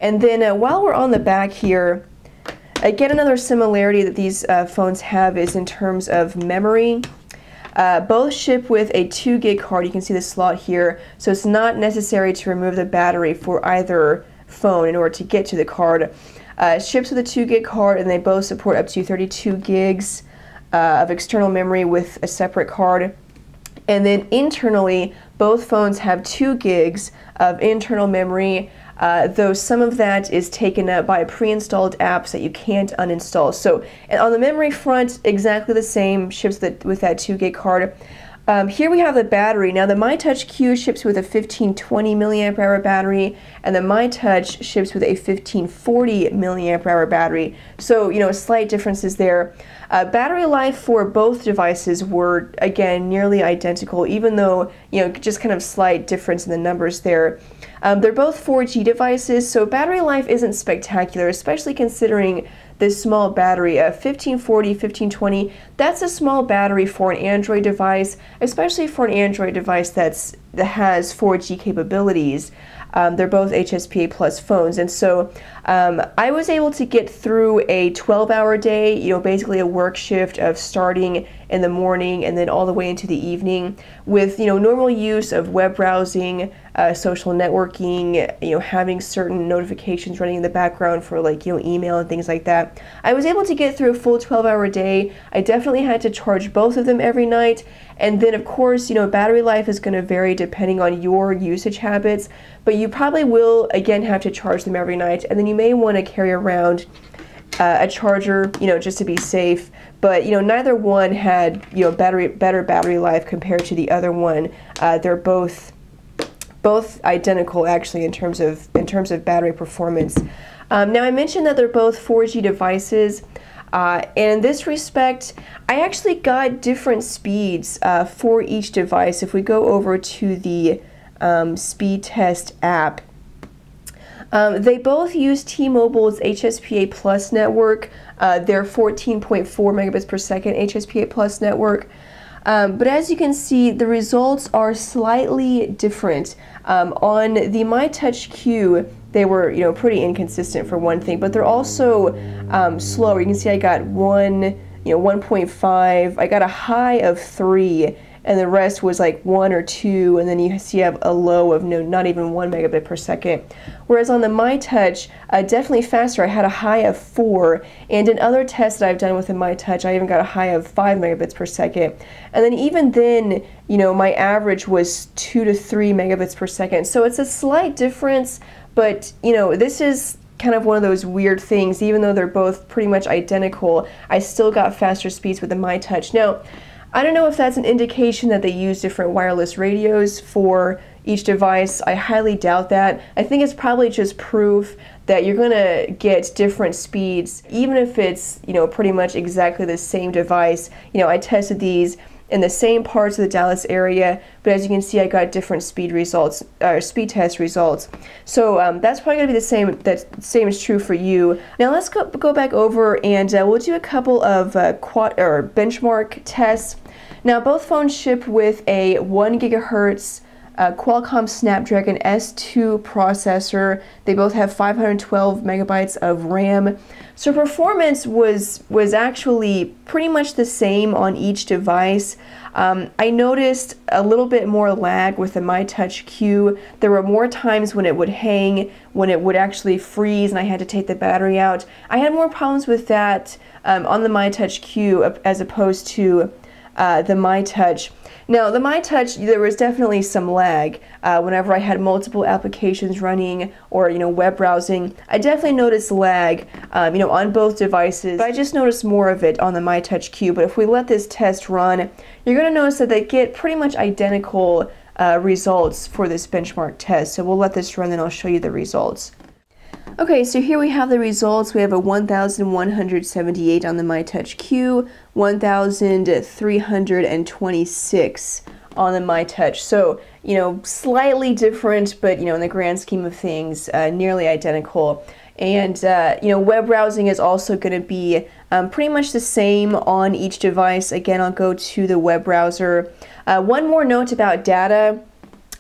And then while we're on the back here, again, another similarity that these phones have is in terms of memory. Both ship with a 2 gig card. You can see the slot here, so it's not necessary to remove the battery for either phone in order to get to the card. It ships with a 2 gig card, and they both support up to 32 gigs of external memory with a separate card. And then internally, both phones have 2 gigs of internal memory, though some of that is taken up by pre-installed apps that you can't uninstall. So on the memory front, exactly the same, ships with that 2 gig card. Here we have the battery. Now the myTouch Q ships with a 1520 milliamp hour battery, and the myTouch ships with a 1540 milliamp hour battery. So, slight differences there. Battery life for both devices were, again, nearly identical, even though, just kind of slight difference in the numbers there. They're both 4G devices, so battery life isn't spectacular, especially considering this small battery, a 1540, 1520, that's a small battery for an Android device, especially for an Android device that has 4G capabilities. They're both HSPA plus phones, and so I was able to get through a 12-hour day, basically a work shift of starting in the morning and then all the way into the evening with, normal use of web browsing, social networking, having certain notifications running in the background for email and things like that. I was able to get through a full 12-hour day. I definitely had to charge both of them every night. And then, of course, battery life is going to vary depending on your usage habits, but you probably will, again, have to charge them every night. And then you may want to carry around a charger, just to be safe. But, neither one had, better battery life compared to the other one. They're both identical, actually, in terms of battery performance. Now, I mentioned that they're both 4G devices. And in this respect, I actually got different speeds for each device. If we go over to the speed test app, they both use T-Mobile's HSPA Plus network, their 14.4 megabits per second HSPA Plus network. But as you can see, the results are slightly different. On the myTouch Q, they were, pretty inconsistent for one thing, but they're also slower. You can see I got 1.5. I got a high of 3, and the rest was like 1 or 2, and then you see I have a low of not even 1 megabit per second. Whereas on the myTouch, definitely faster. I had a high of 4, and in other tests that I've done with the myTouch, I even got a high of 5 megabits per second. And then even then, my average was 2 to 3 megabits per second. So it's a slight difference, but this is kind of one of those weird things. Even though they're both pretty much identical, I still got faster speeds with the myTouch. Now, I don't know if that's an indication that they use different wireless radios for each device. I highly doubt that. I think it's probably just proof that you're going to get different speeds, even if it's, pretty much exactly the same device. I tested these in the same parts of the Dallas area, but as you can see, I got different speed results, speed test results. So that's probably going to be the same. That same is true for you. Now let's go back over and we'll do a couple of benchmark tests. Now both phones ship with a 1 gigahertz Qualcomm Snapdragon S2 processor. They both have 512 megabytes of RAM. So performance was actually pretty much the same on each device. I noticed a little bit more lag with the myTouch Q. There were more times when it would hang, when it would actually freeze, and I had to take the battery out. I had more problems with that on the myTouch Q as opposed to the myTouch. Now, the myTouch, there was definitely some lag whenever I had multiple applications running or, web browsing. I definitely noticed lag, on both devices, but I just noticed more of it on the myTouch Q. But if we let this test run, you're going to notice that they get pretty much identical results for this benchmark test. So we'll let this run and I'll show you the results. Okay, so here we have the results. We have a 1,178 on the myTouch Q, 1,326 on the myTouch. So, slightly different, but, in the grand scheme of things, nearly identical. And, web browsing is also going to be pretty much the same on each device. Again, I'll go to the web browser. One more note about data.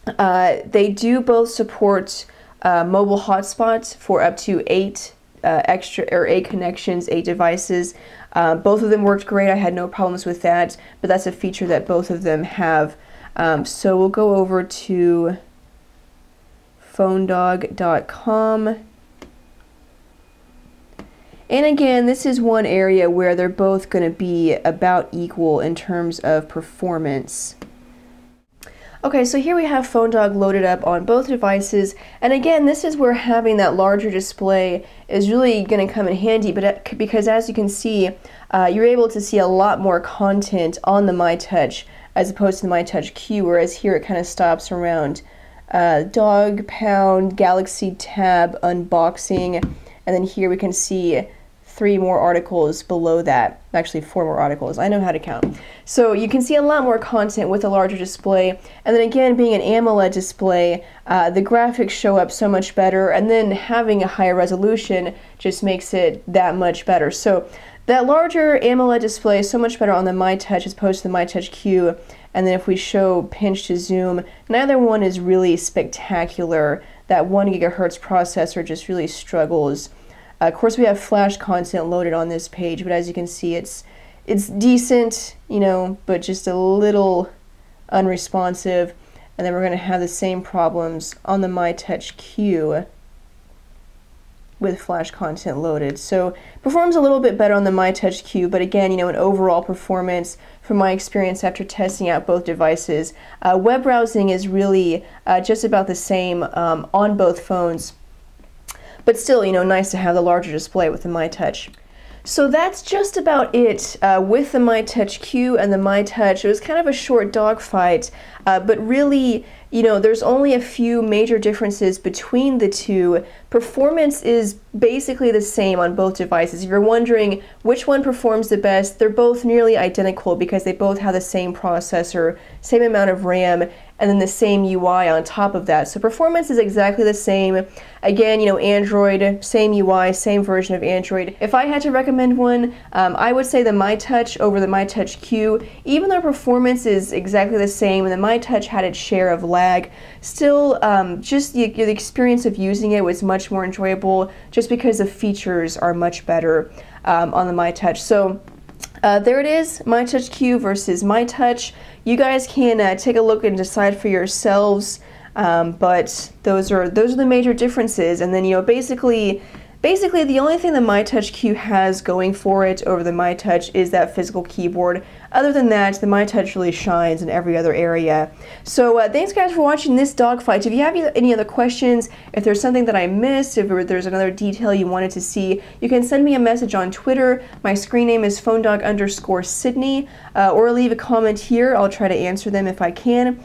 They do both support mobile hotspot for up to 8 8 connections, 8 devices. Both of them worked great. I had no problems with that, but that's a feature that both of them have. So we'll go over to phonedog.com. And again, this is one area where they're both going to be about equal in terms of performance. Okay, so here we have PhoneDog loaded up on both devices, and again, this is where having that larger display is really going to come in handy, but because as you can see, you're able to see a lot more content on the myTouch as opposed to the myTouch Q, whereas here it kind of stops around dog, pound, galaxy tab, unboxing, and then here we can see 3 more articles below that. Actually 4 more articles. I know how to count. So you can see a lot more content with a larger display, and then again, being an AMOLED display, the graphics show up so much better, and then having a higher resolution just makes it that much better. So that larger AMOLED display is so much better on the myTouch as opposed to the myTouch Q, and then if we show pinch to zoom, neither one is really spectacular. That 1 GHz processor just really struggles. Of course, we have flash content loaded on this page, but as you can see, it's decent, you know, but just a little unresponsive. And then we're going to have the same problems on the myTouch Q with flash content loaded. So performs a little bit better on the myTouch Q, but again, you know, in overall performance, from my experience after testing out both devices, web browsing is really just about the same on both phones. But still, you know, nice to have the larger display with the myTouch. So that's just about it with the myTouch Q and the myTouch. It was kind of a short dogfight, but really, you know, there's only a few major differences between the two. Performance is basically the same on both devices. If you're wondering which one performs the best, they're both nearly identical because they both have the same processor, same amount of RAM, and then the same UI on top of that. So performance is exactly the same. Again, you know, Android, same UI, same version of Android. If I had to recommend one, I would say the myTouch over the myTouch Q. Even though performance is exactly the same and the myTouch had its share of lag, still just the experience of using it was much more enjoyable just because the features are much better on the myTouch. So there it is, myTouch Q versus myTouch. You guys can take a look and decide for yourselves, but those are the major differences. And then, you know, basically the only thing the myTouch Q has going for it over the myTouch is that physical keyboard. Other than that, the myTouch really shines in every other area. So thanks guys for watching this dogfight. If you have any other questions, if there's something that I missed, if there's another detail you wanted to see, you can send me a message on Twitter. My screen name is phonedog_Sydney, or leave a comment here. I'll try to answer them if I can.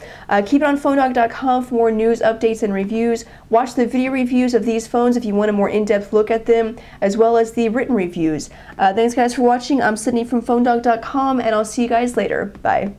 Keep it on phonedog.com for more news, updates, and reviews. Watch the video reviews of these phones if you want a more in-depth look at them, as well as the written reviews. Thanks guys for watching. I'm Sydney from phonedog.com, and I'll see you guys later. Bye.